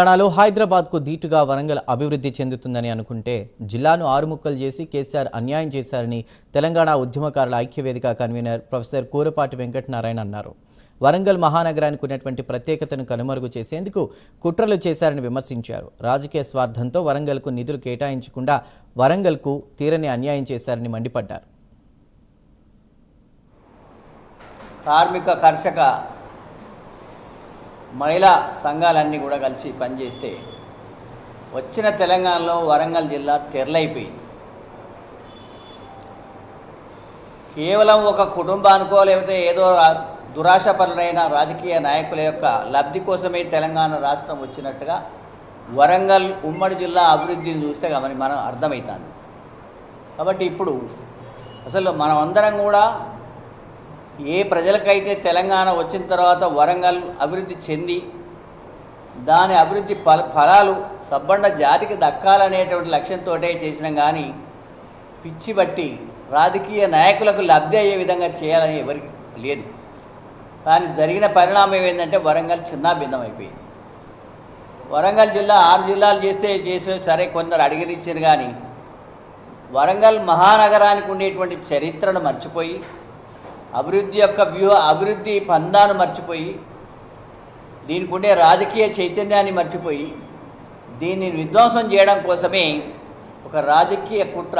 తెలంగాణలో హైదరాబాద్కు ధీటుగా వరంగల్ అభివృద్ధి చెందుతుందని అనుకుంటే జిల్లాను ఆరుముక్కలు చేసి కేసీఆర్ అన్యాయం చేశారని తెలంగాణ ఉద్యమకారుల ఐక్యవేదిక కన్వీనర్ ప్రొఫెసర్ కూరపాటి వెంకటనారాయణ అన్నారు. వరంగల్ మహానగరానికి ఉన్నటువంటి ప్రత్యేకతను కనుమరుగు చేసేందుకు కుట్రలు చేశారని విమర్శించారు. రాజకీయ స్వార్థంతో వరంగల్కు నిధులు కేటాయించకుండా వరంగల్కు తీరని అన్యాయం చేశారని మండిపడ్డారు. కార్మిక కర్షక మహిళా సంఘాలన్నీ కూడా కలిసి పనిచేస్తే వచ్చిన తెలంగాణలో వరంగల్ జిల్లా తెరలైపోయింది. కేవలం ఒక కుటుంబానికో లేకపోతే ఏదో దురాశపరులైన రాజకీయ నాయకుల యొక్క లబ్ధి కోసమే తెలంగాణ రాష్ట్రం వచ్చినట్టుగా వరంగల్ ఉమ్మడి జిల్లా అభివృద్ధిని చూస్తే మనం అర్థమవుతుంది. కాబట్టి ఇప్పుడు అసలు మనమందరం కూడా ఏ ప్రజలకైతే తెలంగాణ వచ్చిన తర్వాత వరంగల్ అభివృద్ధి చెంది దాని అభివృద్ధి ఫలాలు సబ్బండ జాతికి దక్కాలనేటువంటి లక్ష్యంతో చేసినాం, కానీ పిచ్చి బట్టి రాజకీయ నాయకులకు లబ్ధి అయ్యే విధంగా చేయాలని ఎవరికి లేదు. కానీ జరిగిన పరిణామం ఏంటంటే వరంగల్ చిన్నాభిన్నమైపోయింది. వరంగల్ జిల్లా 6 జిల్లాలు చేసే సరే కొందరు అడిగిరిచ్చారు, కానీ వరంగల్ మహానగరానికి ఉండేటువంటి చరిత్రను మర్చిపోయి అభివృద్ధి యొక్క అభివృద్ధి పందాను మర్చిపోయి దీనికి ఉండే రాజకీయ చైతన్యాన్ని మర్చిపోయి దీన్ని విధ్వంసం చేయడం కోసమే ఒక రాజకీయ కుట్ర